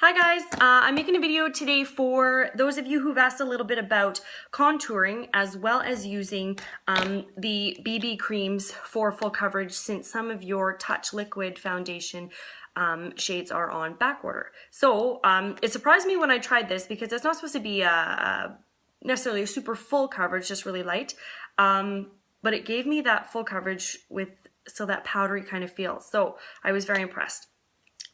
Hi guys, I'm making a video today for those of you who've asked a little bit about contouring as well as using the BB creams for full coverage since some of your Touch Liquid foundation shades are on back order. So it surprised me when I tried this because it's not supposed to be necessarily a super full coverage, just really light, but it gave me that full coverage with that powdery kind of feel. So I was very impressed.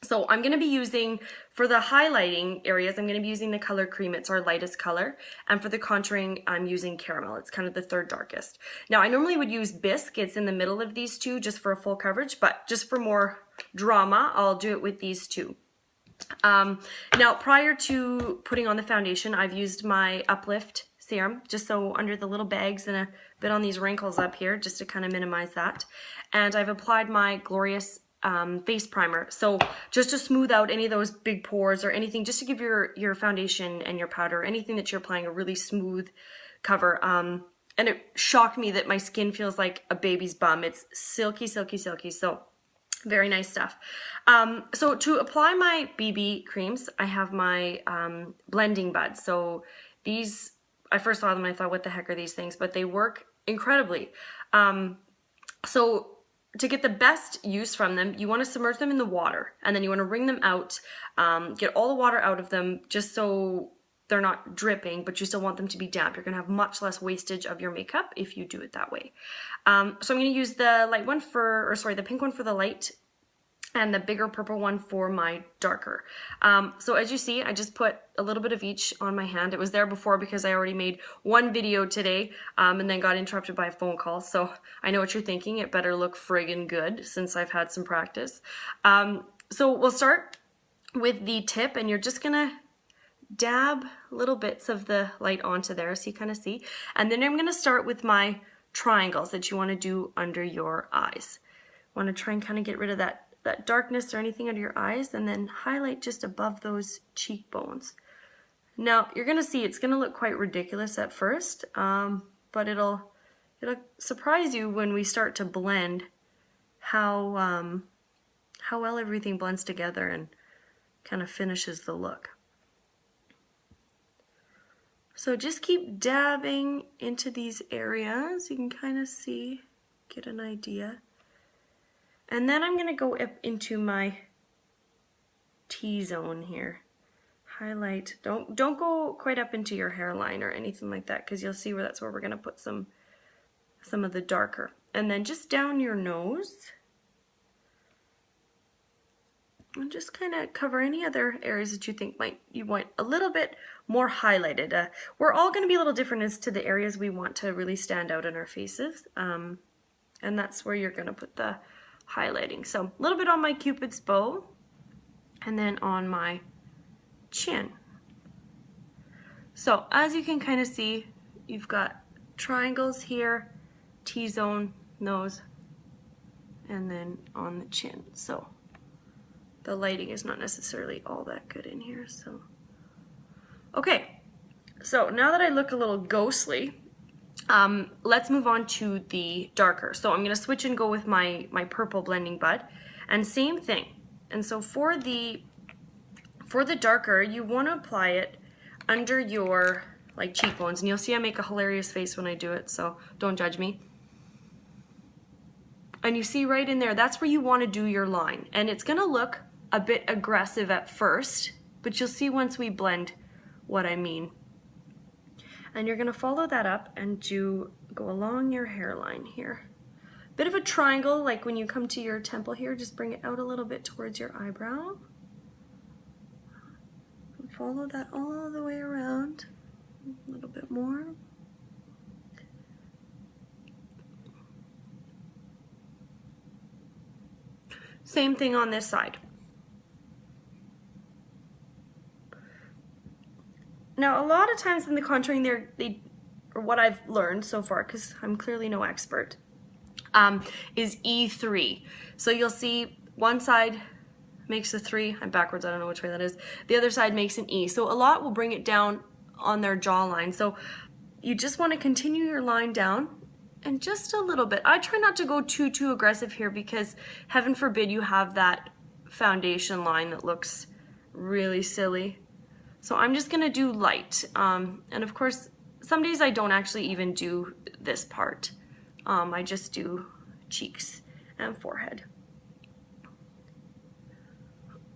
So I'm going to be using, for the highlighting areas, I'm going to be using the color cream. It's our lightest color. And for the contouring, I'm using caramel. It's kind of the third darkest. Now, I normally would use bisque. It's in the middle of these two just for a full coverage, but just for more drama, I'll do it with these two. Now, prior to putting on the foundation, I've used my Uplift serum, just so under the little bags and a bit on these wrinkles up here, just to kind of minimize that. And I've applied my Glorious face primer, so just to smooth out any of those big pores or anything, just to give your foundation and your powder, anything that you're applying, a really smooth cover. And it shocked me that my skin feels like a baby's bum. It's silky, silky, silky, so very nice stuff. So to apply my BB creams, I have my blending buds. So these, I first saw them and I thought, what the heck are these things? But they work incredibly. So to get the best use from them, you want to submerge them in the water, and then you want to wring them out, get all the water out of them just so they're not dripping, but you still want them to be damp. You're going to have much less wastage of your makeup if you do it that way. So I'm going to use the light one the pink one for the light, and the bigger purple one for my darker. So as you see, I just put a little bit of each on my hand. It was there before because I already made one video today and then got interrupted by a phone call. So I know what you're thinking. It better look friggin' good since I've had some practice. So we'll start with the tip, and you're just gonna dab little bits of the light onto there so you kind of see. And then I'm gonna start with my triangles that you wanna do under your eyes. Wanna try and kind of get rid of that darkness or anything under your eyes, and then highlight just above those cheekbones. Now you're gonna see it's gonna look quite ridiculous at first, but it'll surprise you when we start to blend how well everything blends together and kind of finishes the look. So just keep dabbing into these areas. You can kind of see, get an idea. And then I'm going to go up into my T-zone here. Highlight. Don't go quite up into your hairline or anything like that, because you'll see where that's where we're going to put some of the darker. And then just down your nose. And just kind of cover any other areas that you think you want a little bit more highlighted. We're all going to be a little different as to the areas we want to really stand out in our faces. And that's where you're going to put the highlighting. So a little bit on my Cupid's bow, and then on my chin. So as you can kind of see, you've got triangles here, T-zone, nose, and then on the chin. So the lighting is not necessarily all that good in here. So okay, so now that I look a little ghostly, let's move on to the darker. So I'm going to switch and go with my purple blending bud, and same thing. And so for the darker, you want to apply it under your cheekbones, and you'll see I make a hilarious face when I do it, so don't judge me. And you see right in there, that's where you want to do your line, and it's going to look a bit aggressive at first, but you'll see once we blend what I mean. And you're going to follow that up and go along your hairline here. Bit of a triangle, like when you come to your temple here, just bring it out a little bit towards your eyebrow. And follow that all the way around. A little bit more. Same thing on this side. Now, a lot of times in the contouring, or what I've learned so far, because I'm clearly no expert, is E3. So you'll see one side makes a 3. I'm backwards, I don't know which way that is. The other side makes an E. So a lot will bring it down on their jawline. So you just want to continue your line down, and just a little bit. I try not to go too aggressive here, because heaven forbid you have that foundation line that looks really silly. So I'm just gonna do light. And of course, some days I don't actually even do this part. I just do cheeks and forehead.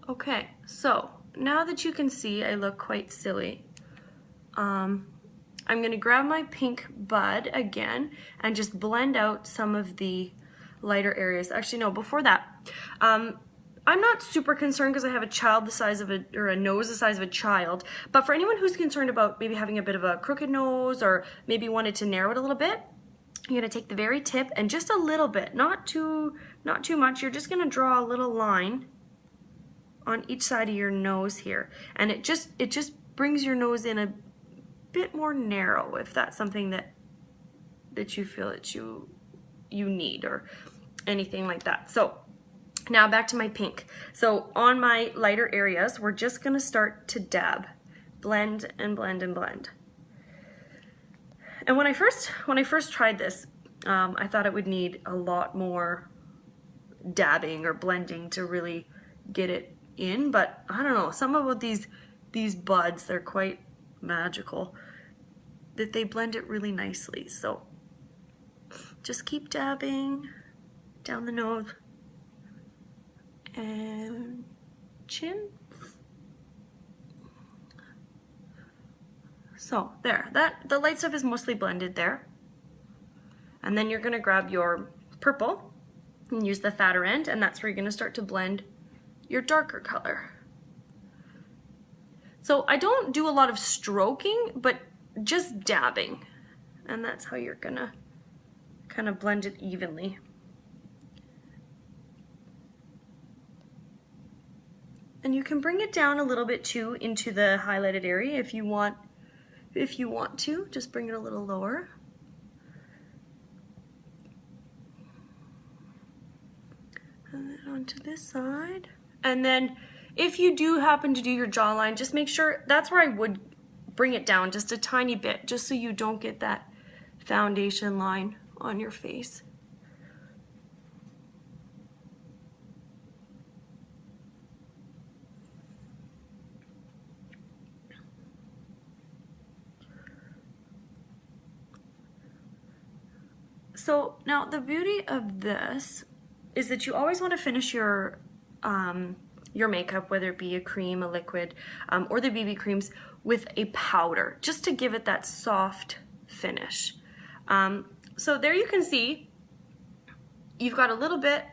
Okay, so now that you can see I look quite silly, I'm gonna grab my pink bud again and just blend out some of the lighter areas. Actually, no, before that, I'm not super concerned because I have a child the size of a nose the size of a child, but for anyone who's concerned about maybe having a bit of a crooked nose or maybe wanted to narrow it a little bit, you're gonna take the very tip and just a little bit, not too much, you're just gonna draw a little line on each side of your nose here. And it just brings your nose in a bit more narrow if that's something that you feel that you need or anything like that. So now back to my pink. So on my lighter areas, we're just gonna start to dab, blend and blend and blend. And when I first tried this, I thought it would need a lot more dabbing or blending to really get it in, but I don't know, some about these buds, they're quite magical, that they blend it really nicely. So just keep dabbing down the nose and chin. So there, the light stuff is mostly blended there. And then you're gonna grab your purple and use the fatter end, and that's where you're gonna start to blend your darker color. So I don't do a lot of stroking, but just dabbing. And that's how you're gonna kind of blend it evenly. And you can bring it down a little bit too into the highlighted area if you want to. Just bring it a little lower. And then onto this side. And then if you do happen to do your jawline, just make sure, that's where I would bring it down just a tiny bit, just so you don't get that foundation line on your face. So now the beauty of this is that you always want to finish your makeup, whether it be a cream, a liquid, or the BB creams, with a powder, just to give it that soft finish. So there you can see you've got a little bit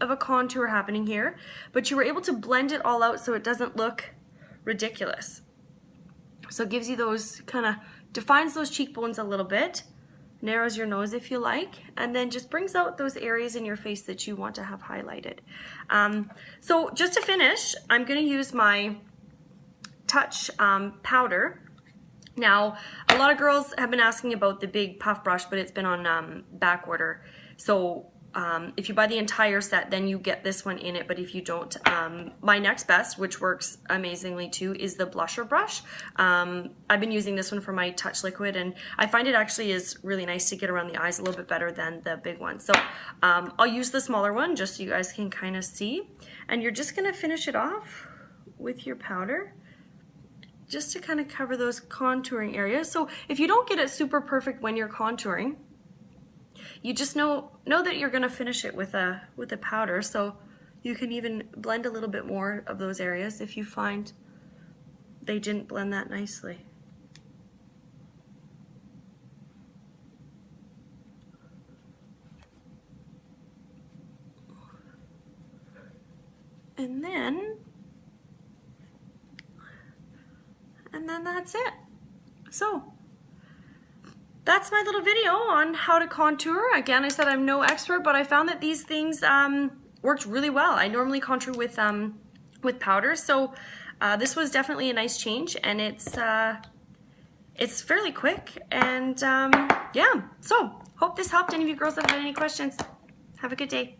of a contour happening here, but you were able to blend it all out so it doesn't look ridiculous. So it gives you those, kind of defines those cheekbones a little bit, narrows your nose if you like, and then just brings out those areas in your face that you want to have highlighted. So just to finish, I'm going to use my Touch powder. Now, a lot of girls have been asking about the big puff brush, but it's been on back order. So if you buy the entire set, then you get this one in it, but if you don't, my next best, which works amazingly too, is the blusher brush. I've been using this one for my Touch liquid, and I find it actually is really nice to get around the eyes a little bit better than the big one. So I'll use the smaller one just so you guys can kind of see. And you're just gonna finish it off with your powder, just to kind of cover those contouring areas. So if you don't get it super perfect when you're contouring, you just know that you're gonna finish it with a powder, so you can even blend a little bit more of those areas if you find they didn't blend that nicely. And then that's it. So that's my little video on how to contour. Again, I said I'm no expert, but I found that these things worked really well. I normally contour with powder, so this was definitely a nice change, and it's fairly quick. And yeah, so hope this helped. Any of you girls that had any questions, have a good day.